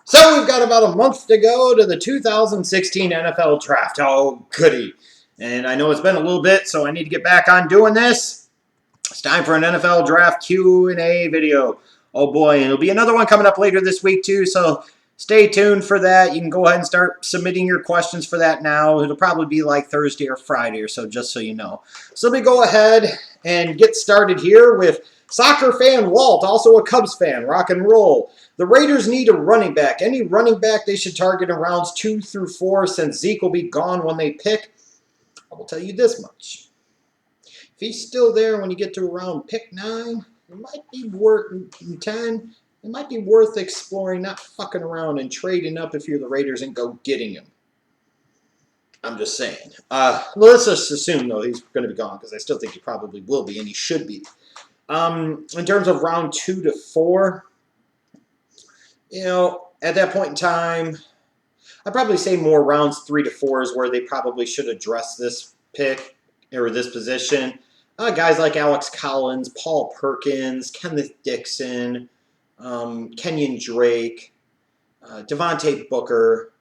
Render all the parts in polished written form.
So we've got about a month to go to the 2016 NFL Draft. Oh, goody. And I know it's been a little bit, so I need to get back on doing this. It's time for an NFL Draft Q&A video. Oh, boy, and there'll be another one coming up later this week, too, so stay tuned for that. You can go ahead and start submitting your questions for that now. It'll probably be like Thursday or Friday or so, just so you know. So let me go ahead and get started here with Soccer Fan Walt, also a Cubs fan. Rock and roll. The Raiders need a running back. Any running back they should target in rounds 2 through 4 since Zeke will be gone when they pick. I will tell you this much. If he's still there when you get to around pick 9, it might be worth 10. It might be worth exploring, not fucking around and trading up if you're the Raiders and go getting him. I'm just saying. Let's just assume, though, he's going to be gone because I still think he probably will be, and he should be. In terms of round 2 to 4, at that point in time, I'd probably say more rounds 3 to 4 is where they probably should address this pick or this position. Guys like Alex Collins, Paul Perkins, Kenneth Dixon, Kenyon Drake, Devontae Booker,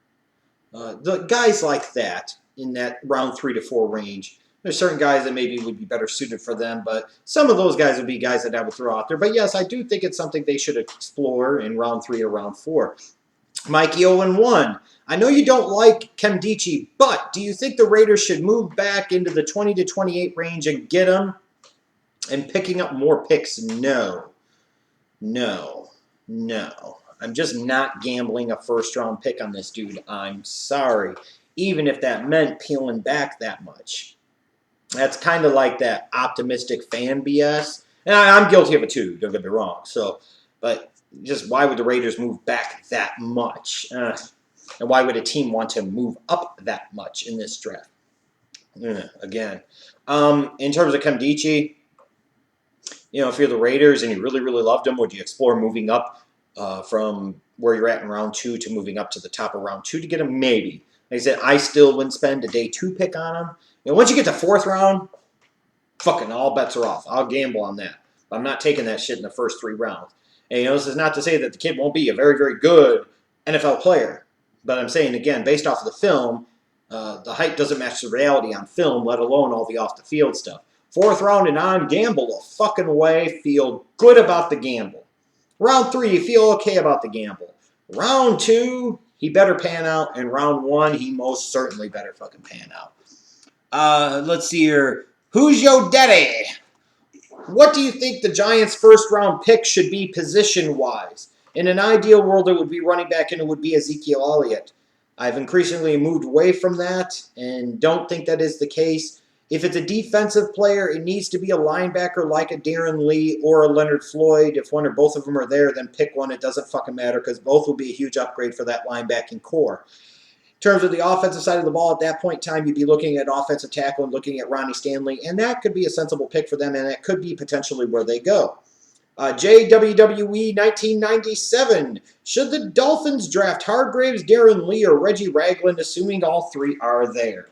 the guys like that in that round 3 to 4 range. There's certain guys that maybe would be better suited for them, but some of those guys would be guys that I would throw out there. But yes, I do think it's something they should explore in round 3 or round 4. Mikey 0-1. I know you don't like Kemdichi, but do you think the Raiders should move back into the 20 to 28 range and get him? And picking up more picks? No. I'm just not gambling a first-round pick on this dude. I'm sorry. Even if that meant peeling back that much. That's kind of like that optimistic fan BS. And I'm guilty of it too, don't get me wrong. But just why would the Raiders move back that much? And why would a team want to move up that much in this draft? Again. In terms of Kemdichi, if you're the Raiders and you really, really loved him, would you explore moving up from where you're at in round 2 to moving up to the top of round 2 to get him? Maybe. Like I said, I still wouldn't spend a day 2 pick on him. Once you get to 4th round, fucking all bets are off. I'll gamble on that. I'm not taking that shit in the first 3 rounds. And this is not to say that the kid won't be a very, very good NFL player. But I'm saying, again, based off of the film, the hype doesn't match the reality on film, let alone all the off-the-field stuff. 4th round and on, gamble the fucking way. Feel good about the gamble. Round 3, you feel okay about the gamble. Round 2, he better pan out. And round 1, he most certainly better fucking pan out. Let's see here. Who's your daddy? What do you think the Giants' first-round pick should be position-wise? In an ideal world, it would be running back and it would be Ezekiel Elliott. I've increasingly moved away from that and don't think that is the case. If it's a defensive player, it needs to be a linebacker like a Darren Lee or a Leonard Floyd. If one or both of them are there, then pick one. It doesn't fucking matter because both will be a huge upgrade for that linebacking core. In terms of the offensive side of the ball, at that point in time, you'd be looking at offensive tackle and looking at Ronnie Stanley, and that could be a sensible pick for them, and that could be potentially where they go. JWWE 1997. Should the Dolphins draft Hargreaves, Darren Lee, or Reggie Ragland, assuming all 3 are there?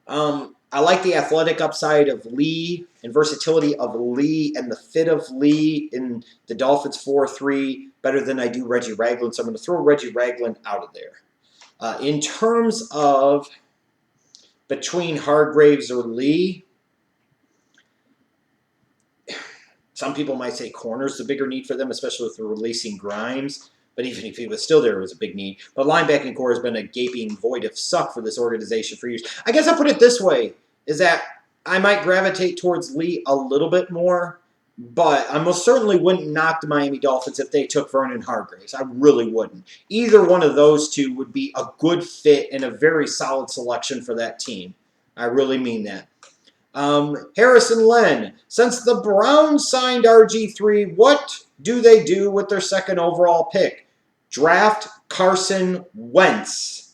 I like the athletic upside of Lee and versatility of Lee and the fit of Lee in the Dolphins 4-3 better than I do Reggie Ragland, so I'm going to throw Reggie Ragland out of there. In terms of between Hargreaves or Lee, some people might say corner's the bigger need for them, especially with releasing Grimes. But even if he was still there, it was a big need. But linebacking core has been a gaping void of suck for this organization for years. I guess I'll put it this way, is that I might gravitate towards Lee a little bit more, but I most certainly wouldn't knock the Miami Dolphins if they took Vernon Hargreaves. I really wouldn't. Either one of those two would be a good fit and a very solid selection for that team. I really mean that. Harrison Len. Since the Browns signed RG3, what do they do with their 2nd overall pick? Draft Carson Wentz.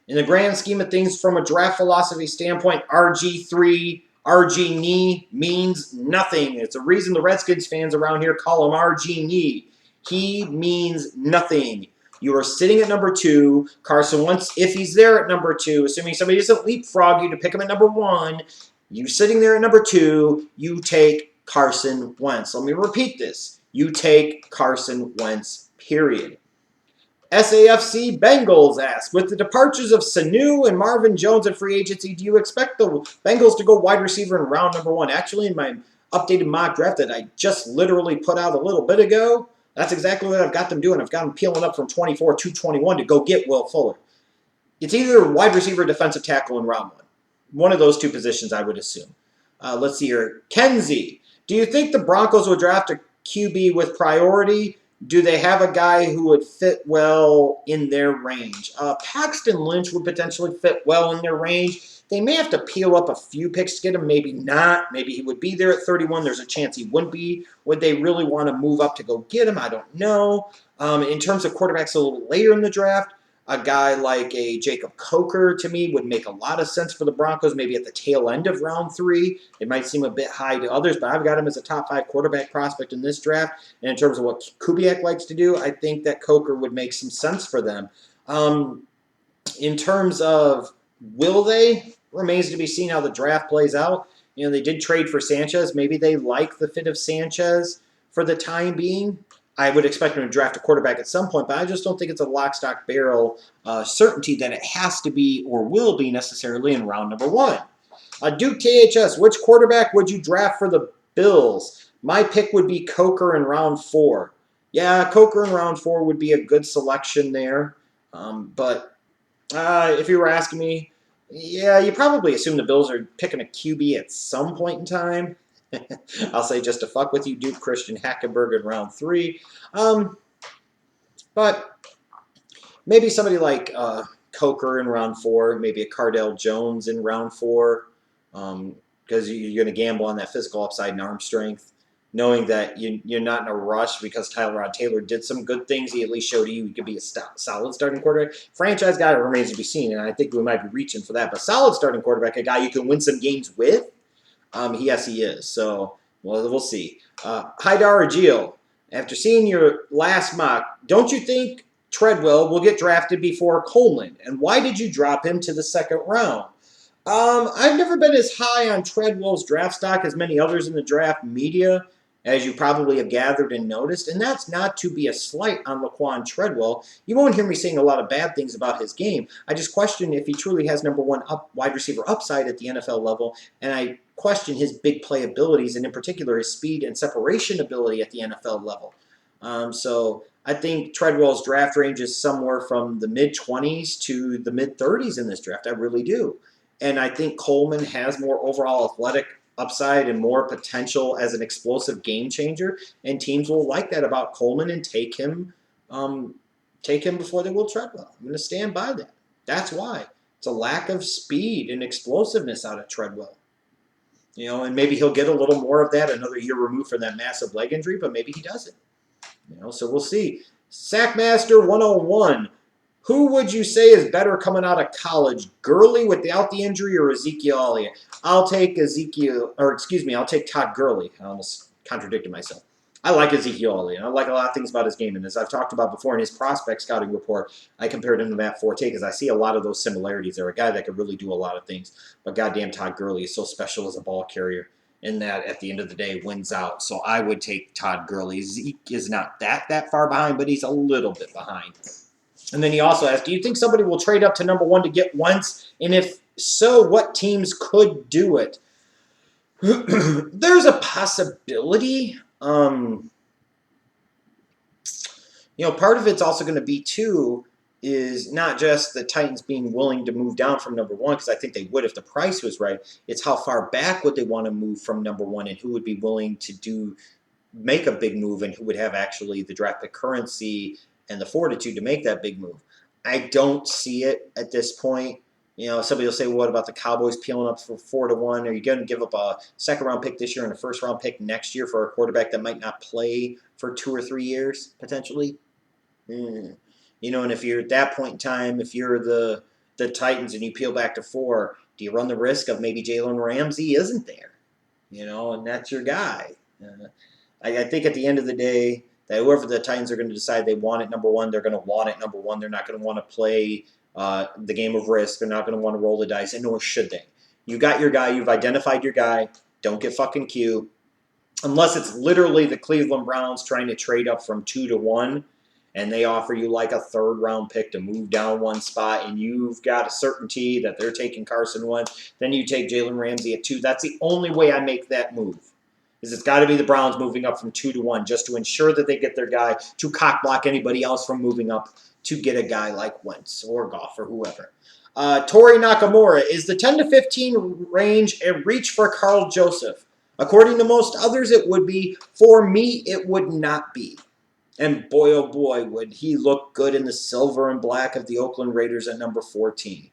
In the grand scheme of things, from a draft philosophy standpoint, RG3, RG knee means nothing. It's a reason the Redskins fans around here call him RG knee. He means nothing. You are sitting at number 2. Carson Wentz, if he's there at number 2, assuming somebody doesn't leapfrog you to pick him at number 1, you sitting there at number 2, you take Carson Wentz. Let me repeat this. You take Carson Wentz, period. SAFC Bengals asks, with the departures of Sanu and Marvin Jones in free agency, do you expect the Bengals to go wide receiver in round number 1? Actually, in my updated mock draft that I just literally put out a little bit ago, that's exactly what I've got them doing. I've got them peeling up from 24 to 21 to go get Will Fuller. It's either wide receiver or defensive tackle in round 1. One of those two positions, I would assume. Let's see here. Kenzie, do you think the Broncos will draft a QB with priority? Do they have a guy who would fit well in their range? Paxton Lynch would potentially fit well in their range. They may have to peel up a few picks to get him, maybe not. Maybe he would be there at 31. There's a chance he wouldn't be. Would they really want to move up to go get him? I don't know. In terms of quarterbacks a little later in the draft, a guy like a Jacob Coker, to me, would make a lot of sense for the Broncos, maybe at the tail end of round 3. It might seem a bit high to others, but I've got him as a top 5 quarterback prospect in this draft. And in terms of what Kubiak likes to do, I think that Coker would make some sense for them. In terms of will they, remains to be seen how the draft plays out. You know, they did trade for Sanchez. Maybe they like the fit of Sanchez for the time being. I would expect them to draft a quarterback at some point, but I just don't think it's a lock, stock, barrel certainty that it has to be or will be necessarily in round number 1. Duke THS, which quarterback would you draft for the Bills? My pick would be Coker in round 4. Yeah, Coker in round 4 would be a good selection there. But if you were asking me, yeah, you probably assume the Bills are picking a QB at some point in time. I'll say just to fuck with you, Duke Christian Hackenberg in round 3. But maybe somebody like Coker in round 4, maybe a Cardell Jones in round 4, because you're going to gamble on that physical upside and arm strength, knowing that you're not in a rush because Tyrod Taylor did some good things. He at least showed you he could be a solid starting quarterback. Franchise guy remains to be seen, and I think we might be reaching for that. But solid starting quarterback, a guy you can win some games with, yes, he is. So, well, we'll see. Haidar Agil, after seeing your last mock, don't you think Treadwell will get drafted before Coleman? And why did you drop him to the 2nd round? I've never been as high on Treadwell's draft stock as many others in the draft media, as you probably have gathered and noticed, and that's not to be a slight on Laquan Treadwell. You won't hear me saying a lot of bad things about his game. I just question if he truly has number 1 wide receiver upside at the NFL level, and I question his big play abilities, and in particular his speed and separation ability at the NFL level. So I think Treadwell's draft range is somewhere from the mid-20s to the mid-30s in this draft. I really do. And I think Coleman has more overall athletic upside and more potential as an explosive game changer, and teams will like that about Coleman and take him before they will Treadwell. I'm going to stand by that. That's why. It's a lack of speed and explosiveness out of Treadwell. You know, and maybe he'll get a little more of that another year removed from that massive leg injury, but maybe he doesn't. You know, so we'll see. Sackmaster 101. Who would you say is better coming out of college, Gurley without the injury or Ezekiel Elliott? I'll take Todd Gurley. I almost contradicted myself. I like Ezekiel Elliott. I like a lot of things about his game, and as I've talked about before in his prospect scouting report, I compared him to Matt Forte because I see a lot of those similarities. They're a guy that could really do a lot of things, but goddamn, Todd Gurley is so special as a ball carrier in that at the end of the day wins out. So I would take Todd Gurley. Zeke is not that far behind, but he's a little bit behind. And then he also asked, do you think somebody will trade up to number 1 to get Wentz? And if so, what teams could do it? There's a possibility. You know, part of it's also going to be, too, is not just the Titans being willing to move down from number 1, because I think they would if the price was right. It's how far back would they want to move from number 1 and who would be willing to make a big move and who would have actually the draft pick currency and the fortitude to make that big move. I don't see it at this point. You know, somebody will say, well, what about the Cowboys peeling up for 4-1? Are you going to give up a 2nd-round pick this year and a 1st-round pick next year for a quarterback that might not play for 2 or 3 years, potentially? You know, and if you're at that point in time, if you're the Titans and you peel back to 4, do you run the risk of maybe Jalen Ramsey isn't there? You know, and that's your guy. I think at the end of the day, that whoever the Titans are going to decide they want at number 1, they're going to want it number 1. They're not going to want to play the game of risk. They're not going to want to roll the dice, and nor should they. You got your guy. You've identified your guy. Don't get fucking cute. unless it's literally the Cleveland Browns trying to trade up from 2 to 1, and they offer you like a third-round pick to move down one spot, and you've got a certainty that they're taking Carson Wentz, then you take Jalen Ramsey at 2. That's the only way I make that move. Is it's got to be the Browns moving up from 2 to 1 just to ensure that they get their guy to cock-block anybody else from moving up to get a guy like Wentz or Goff or whoever. Tori Nakamura, is the 10 to 15 range a reach for Carl Joseph? According to most others, it would be. For me, it would not be. And boy, oh boy, would he look good in the silver and black of the Oakland Raiders at number 14.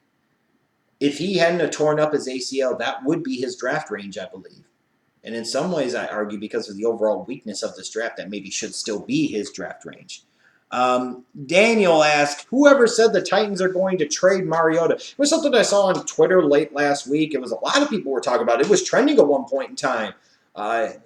If he hadn't torn up his ACL, that would be his draft range, I believe. And in some ways, I argue because of the overall weakness of this draft, that maybe should still be his draft range. Daniel asked, whoever said the Titans are going to trade Mariota? It was something I saw on Twitter late last week. It was a lot of people were talking about it. It was trending at one point in time. I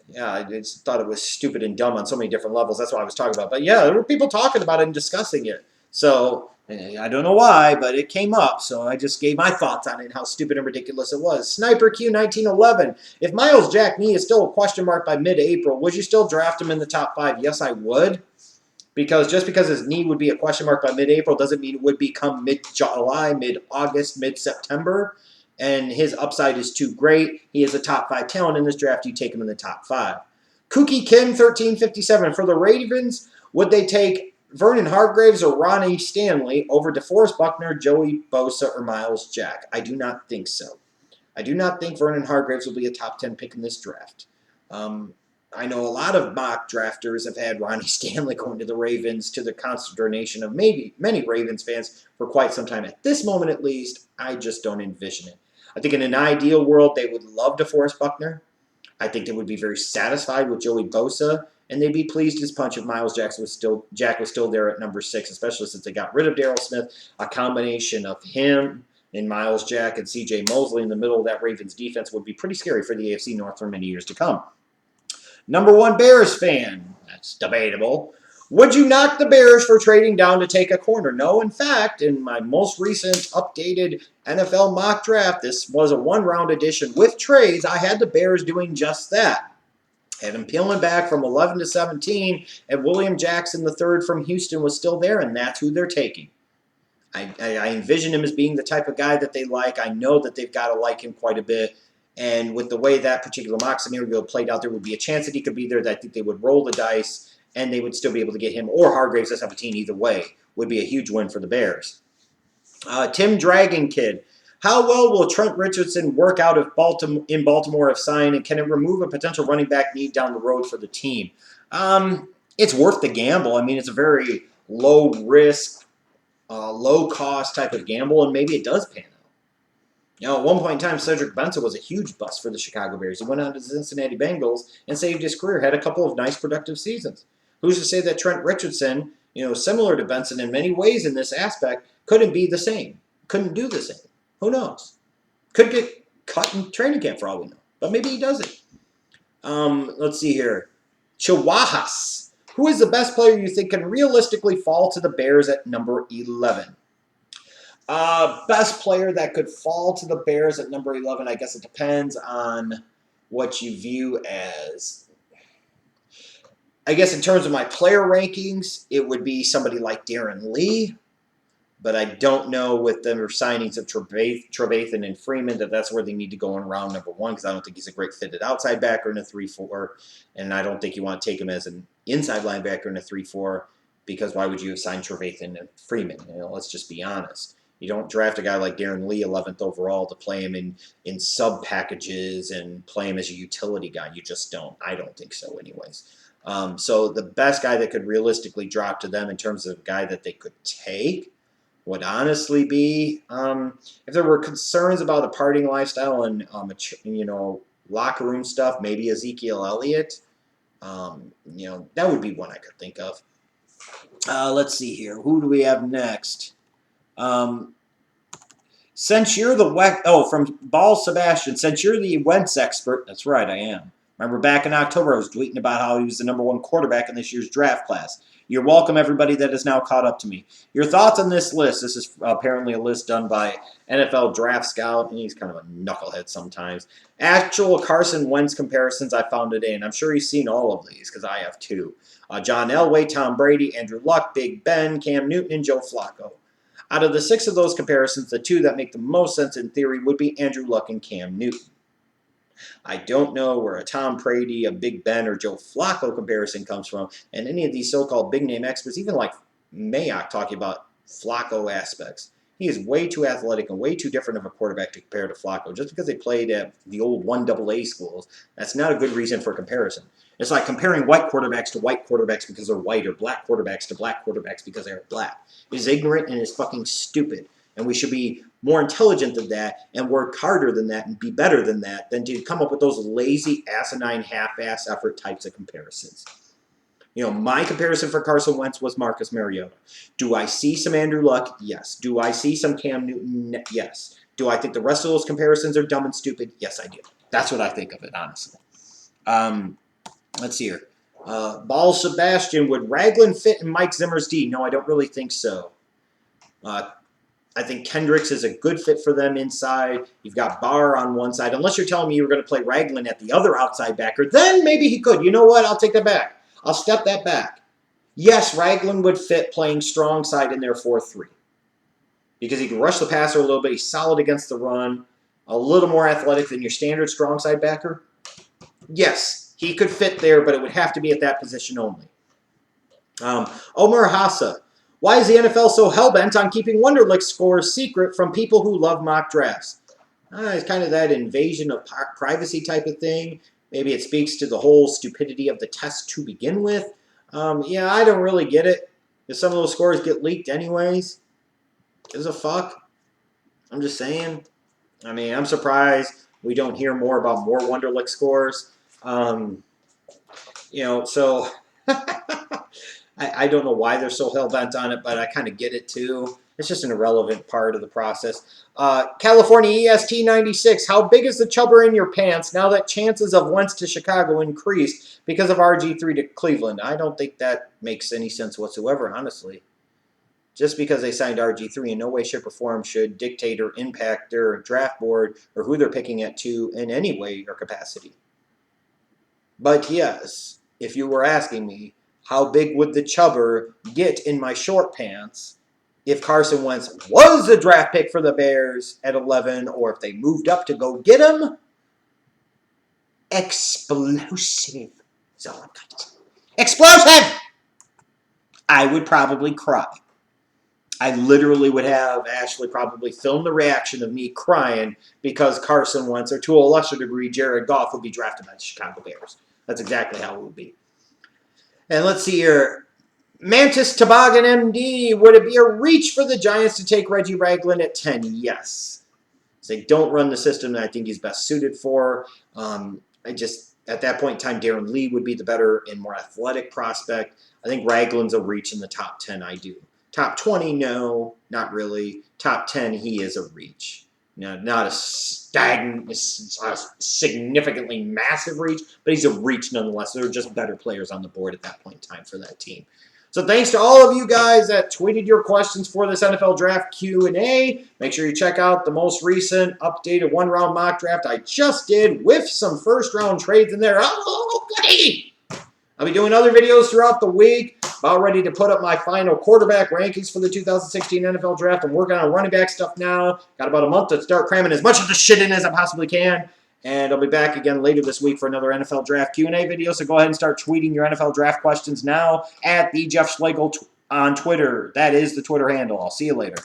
just thought it was stupid and dumb on so many different levels. That's what I was talking about. But yeah, there were people talking about it and discussing it. So I don't know why, but it came up. So I just gave my thoughts on it and how stupid and ridiculous it was. Sniper Q 1911. If Miles Jack knee is still a question mark by mid-April, would you still draft him in the top 5? Yes, I would. Because just because his knee would be a question mark by mid-April doesn't mean it would become mid-July, mid-August, mid-September. And his upside is too great. He is a top 5 talent in this draft. You take him in the top 5. Kookie Kim, 1357. For the Ravens, would they take Vernon Hargreaves or Ronnie Stanley over DeForest Buckner, Joey Bosa, or Miles Jack? I do not think so. I do not think Vernon Hargreaves will be a top 10 pick in this draft. I know a lot of mock drafters have had Ronnie Stanley going to the Ravens, to the consternation of maybe many Ravens fans for quite some time. At this moment, at least, I just don't envision it. I think in an ideal world, they would love DeForest Buckner. I think they would be very satisfied with Joey Bosa, and they'd be pleased as punch if Miles Jack was still there at number 6, especially since they got rid of Darryl Smith. A combination of him and Miles Jack and C.J. Mosley in the middle of that Ravens defense would be pretty scary for the AFC North for many years to come. Number 1 Bears fan. That's debatable. Would you knock the Bears for trading down to take a corner? No, in fact, in my most recent updated NFL mock draft, this was a one-round edition with trades, I had the Bears doing just that. Had them peeling back from 11 to 17, and William Jackson III from Houston was still there, and that's who they're taking. I envision him as being the type of guy that they like. I know that they've got to like him quite a bit. And with the way that particular mock scenario played out, there would be a chance that he could be there. That I think they would roll the dice, and they would still be able to get him or Hargreaves at 17 either way. Would be a huge win for the Bears. Tim Dragon Kid. How well will Trent Richardson work out in Baltimore if signed, and can it remove a potential running back need down the road for the team? It's worth the gamble. I mean, it's a very low-risk, low-cost type of gamble, and maybe it does pan out. You know, at one point in time, Cedric Benson was a huge bust for the Chicago Bears. He went on to the Cincinnati Bengals and saved his career, had a couple of nice productive seasons. Who's to say that Trent Richardson, similar to Benson in many ways in this aspect, couldn't be the same, couldn't do the same? Who knows? Could get cut in training camp for all we know, but maybe he doesn't. Let's see here. Chihuahuas. Who is the best player you think can realistically fall to the Bears at number 11? Best player that could fall to the Bears at number 11, I guess it depends on what you view as. I guess in terms of my player rankings, it would be somebody like Darren Lee. But I don't know with the signings of Trevathan and Freeman that's where they need to go in round number 1, because I don't think he's a great fitted outside backer in a 3-4. And I don't think you want to take him as an inside linebacker in a 3-4, because why would you have signed Trevathan and Freeman? Let's just be honest. You don't draft a guy like Darren Lee, 11th overall, to play him in sub packages and play him as a utility guy. You just don't. I don't think so anyways. So the best guy that could realistically drop to them in terms of a guy that they could take would honestly be, if there were concerns about a partying lifestyle and, locker room stuff, maybe Ezekiel Elliott. That would be one I could think of. Let's see here. Who do we have next? Since you're from Ball Sebastian, since you're the Wentz expert, that's right, I am. Remember back in October, I was tweeting about how he was the number 1 quarterback in this year's draft class. You're welcome, everybody that is now caught up to me. Your thoughts on this list? This is apparently a list done by NFL Draft Scout, and he's kind of a knucklehead sometimes. Actual Carson Wentz comparisons I found today, and I'm sure he's seen all of these because I have too. John Elway, Tom Brady, Andrew Luck, Big Ben, Cam Newton, and Joe Flacco. Out of the 6 of those comparisons, the 2 that make the most sense in theory would be Andrew Luck and Cam Newton. I don't know where a Tom Brady, a Big Ben, or Joe Flacco comparison comes from, and any of these so-called big-name experts, even like Mayock talking about Flacco aspects. He is way too athletic and way too different of a quarterback to compare to Flacco. Just because they played at the old 1AA schools, that's not a good reason for comparison. It's like comparing white quarterbacks to white quarterbacks because they're white, or black quarterbacks to black quarterbacks because they're black. It is ignorant and it's fucking stupid. And we should be more intelligent than that and work harder than that and be better than that than to come up with those lazy, asinine, half-ass effort types of comparisons. You know, my comparison for Carson Wentz was Marcus Mariota. Do I see some Andrew Luck? Yes. Do I see some Cam Newton? Yes. Do I think the rest of those comparisons are dumb and stupid? Yes, I do. That's what I think of it, honestly. Let's see here. Ball Sebastian, would Ragland fit in Mike Zimmer's D? No, I don't really think so. I think Kendricks is a good fit for them inside. You've got Barr on one side. Unless you're telling me you were going to play Ragland at the other outside backer, then maybe he could. You know what? I'll take that back. I'll step that back. Yes, Ragland would fit playing strong side in their 4-3. Because he can rush the passer a little bit. He's solid against the run. A little more athletic than your standard strong side backer. Yes, he could fit there, but it would have to be at that position only. Omar Hassa. Why is the NFL so hell-bent on keeping Wonderlic Scores secret from people who love mock drafts? It's kind of that invasion of privacy type of thing. Maybe it speaks to the whole stupidity of the test to begin with. Yeah, I don't really get it. If some of those scores get leaked anyways, gives a fuck. I'm just saying. I mean, I'm surprised we don't hear more about more Wonderlic Scores. You know, so... I don't know why they're so hell-bent on it, but I kind of get it too. It's just an irrelevant part of the process. California EST 96. How big is the chubber in your pants now that chances of Wentz to Chicago increased because of RG3 to Cleveland? I don't think that makes any sense whatsoever, honestly. Just because they signed RG3 in no way, shape, or form should dictate or impact their draft board or who they're picking at 2 in any way or capacity. But yes, if you were asking me, how big would the chubber get in my short pants if Carson Wentz was a draft pick for the Bears at 11, or if they moved up to go get him? Explosive is all I'm going to say. Explosive! I would probably cry. I literally would have Ashley probably film the reaction of me crying because Carson Wentz, or to a lesser degree, Jared Goff, would be drafted by the Chicago Bears. That's exactly how it would be. And let's see here. Mantis Toboggan MD. Would it be a reach for the Giants to take Reggie Ragland at 10? Yes. So they don't run the system that I think he's best suited for. At that point in time, Darren Lee would be the better and more athletic prospect. I think Ragland's a reach in the top 10. I do. Top 20, no, not really. Top 10, he is a reach. Not a significantly massive reach, but he's a reach nonetheless. There are just better players on the board at that point in time for that team. So thanks to all of you guys that tweeted your questions for this NFL Draft Q&A. Make sure you check out the most recent updated one-round mock draft I just did with some first-round trades in there. Oh, goody! I'll be doing other videos throughout the week. About ready to put up my final quarterback rankings for the 2016 NFL Draft. I'm working on running back stuff now. Got about a month to start cramming as much of the shit in as I possibly can. And I'll be back again later this week for another NFL Draft Q&A video. So go ahead and start tweeting your NFL Draft questions now at the Jeff Schlegel on Twitter. That is the Twitter handle. I'll see you later.